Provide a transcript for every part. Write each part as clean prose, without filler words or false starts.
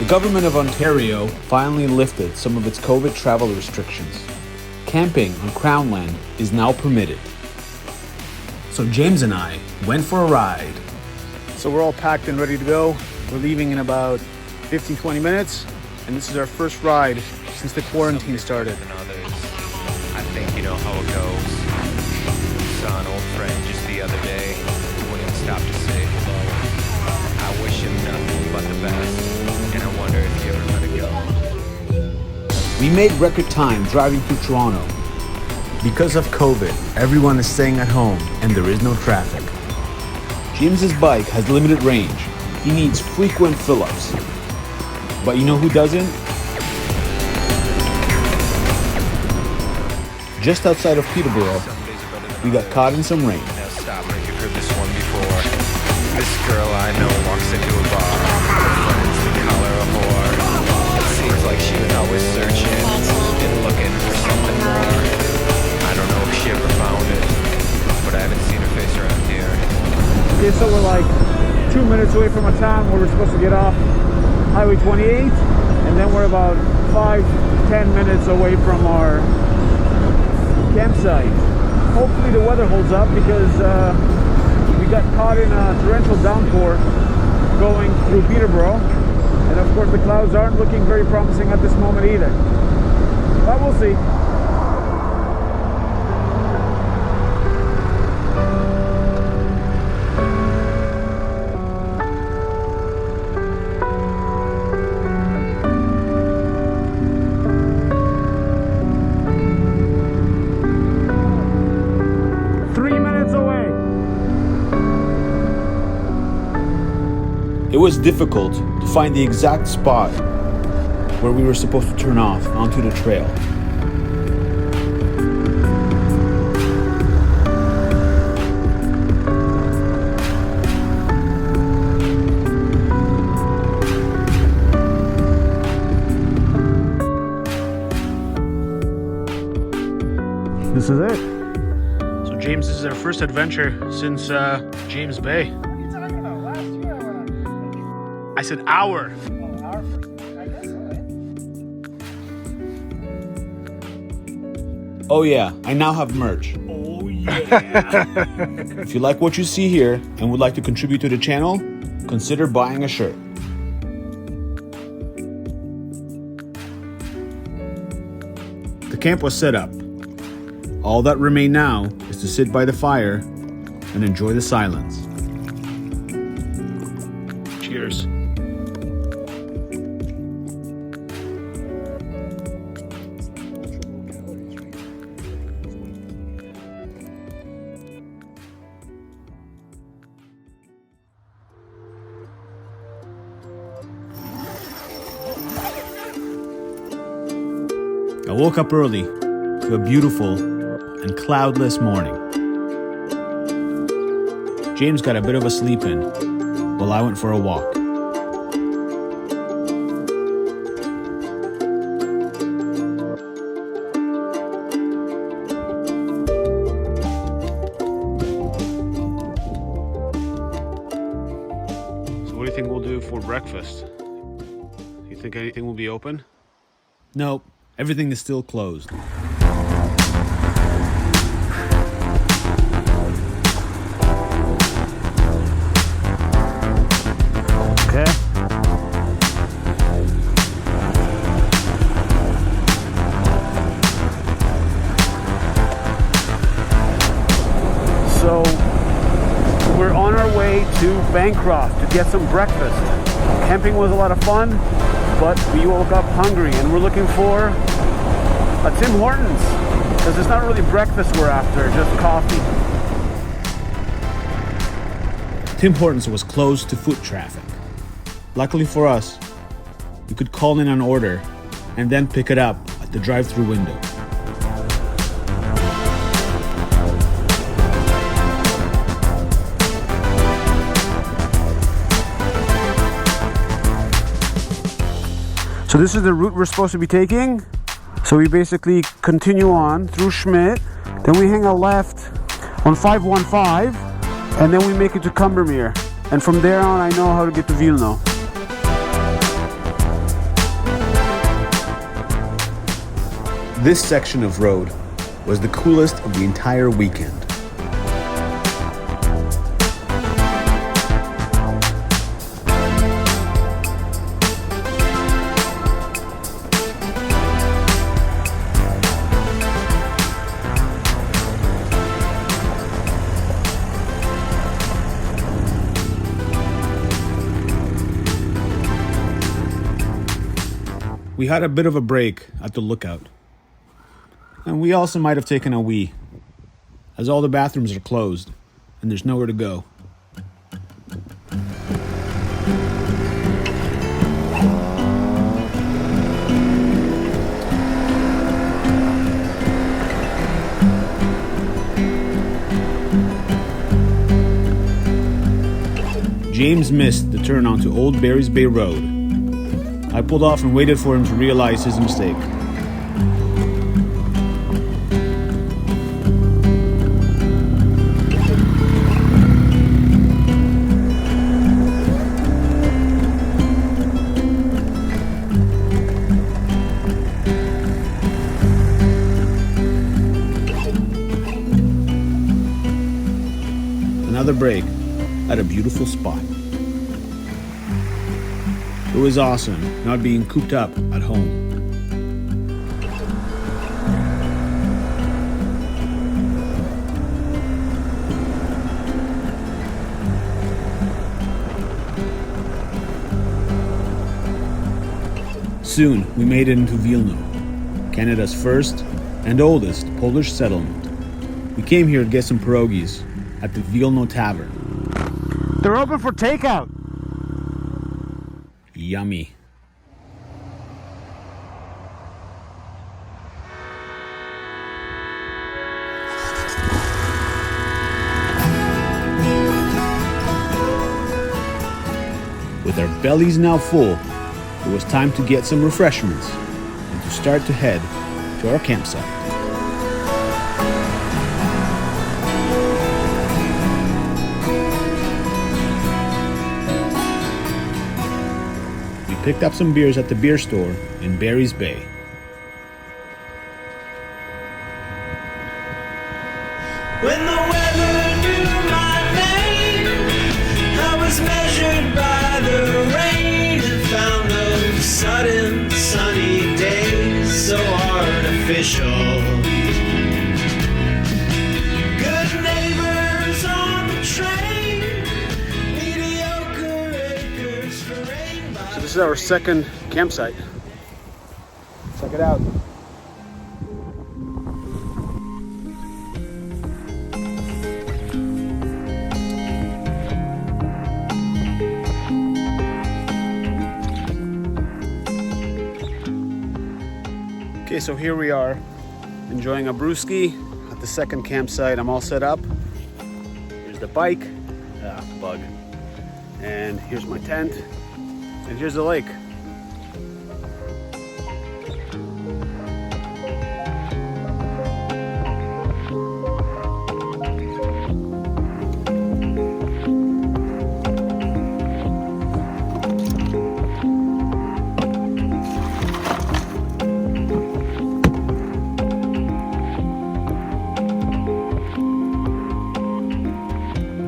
government of Ontario finally lifted some of its COVID travel restrictions. Camping on Crown Land is now permitted. So James and I went for a ride. So we're all packed and ready to go. We're leaving in about 15-20 minutes, and this is our first ride since the quarantine started. I think you know how it goes. Saw an old friend just the other day who wouldn't stop to say hello. I wish him nothing but the best, and I wonder if he ever let it go. We made record time driving through Toronto. Because of COVID, everyone is staying at home and there is no traffic. James's bike has limited range. He needs frequent fill-ups. But you know who doesn't? Just outside of Peterborough, we got caught in some rain. Now stop, like you've heard this one before. This girl I know walks into a bar. Her friends to call her a whore. It seems like she was always searching and looking for something more. I don't know if she ever found it, but I haven't seen her face around here. Okay, so we're like 2 minutes away from a town where we're supposed to get off Highway 28, and then we're about 5-10 minutes away from our campsite. Hopefully the weather holds up because we got caught in a torrential downpour going through Peterborough, and of course the clouds aren't looking very promising at this moment either, but we'll see. It was difficult to find the exact spot where we were supposed to turn off onto the trail. This is it. So James, this is our first adventure since James Bay. I said hour. Oh, hour first. I guess so, right? Oh yeah, I now have merch. Oh yeah. If you like what you see here and would like to contribute to the channel, consider buying a shirt. The camp was set up. All that remained now is to sit by the fire and enjoy the silence. Cheers. I woke up early to a beautiful and cloudless morning. James got a bit of a sleep in while I went for a walk. So what do you think we'll do for breakfast? You think anything will be open? Nope, everything is still closed. Okay. So we're on our way to Bancroft to get some breakfast. Camping was a lot of fun, but we woke up hungry and we're looking for a Tim Hortons because it's not really breakfast we're after, just coffee. Tim Hortons was closed to foot traffic. Luckily for us, we could call in an order and then pick it up at the drive-thru window. So this is the route we're supposed to be taking. So we basically continue on through Schmidt, then we hang a left on 515, and then we make it to Combermere. And from there on, I know how to get to Vilno. This section of road was the coolest of the entire weekend. We had a bit of a break at the lookout. And we also might have taken a wee, as all the bathrooms are closed and there's nowhere to go. James missed the turn onto Old Barry's Bay Road. I pulled off and waited for him to realize his mistake. Another break at a beautiful spot. It was awesome not being cooped up at home. Soon we made it into Wilno, Canada's first and oldest Polish settlement. We came here to get some pierogies at the Wilno Tavern. They're open for takeout. Yummy. With our bellies now full, it was time to get some refreshments and to start to head to our campsite. Picked up some beers at the beer store in Barry's Bay. When the weather knew my name, I was measured by the rain and found those sudden sunny days so artificial. Good neighbors on the train, mediocre acres for rain. So this is our second campsite. Check it out. Okay, so here we are, enjoying a brewski at the second campsite. I'm all set up. Here's the bike, bug. And here's my tent. And here's the lake.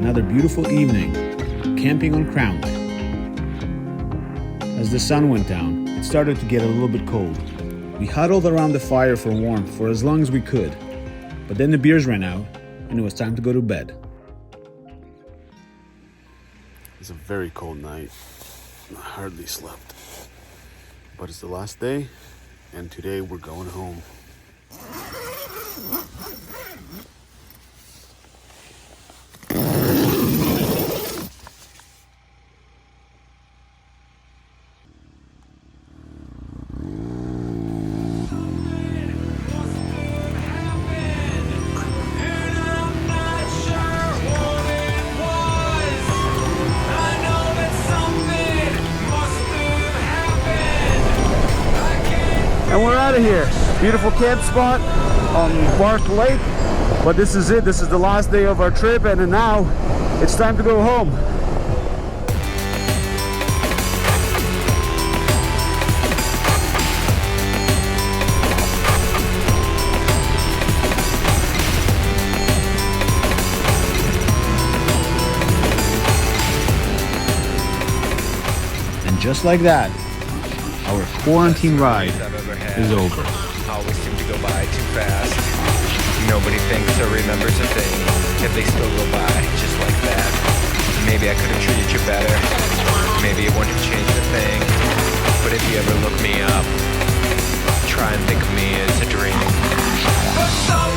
Another beautiful evening, camping on Crown Land. As the sun went down, it started to get a little bit cold. We huddled around the fire for warmth for as long as we could, but then the beers ran out and it was time to go to bed. It's a very cold night. I hardly slept. But it's the last day, and today we're going home. And we're out of here. Beautiful camp spot on Bark Lake. But this is it. This is the last day of our trip, and now it's time to go home. And just like that, our quarantine ride I've ever had. is over. Always seem to go by too fast. Nobody thinks or remembers a thing, yet they still go by just like that. Maybe I could have treated you better. Maybe it wouldn't have changed a thing. But if you ever look me up, try and think of me as a dream. But some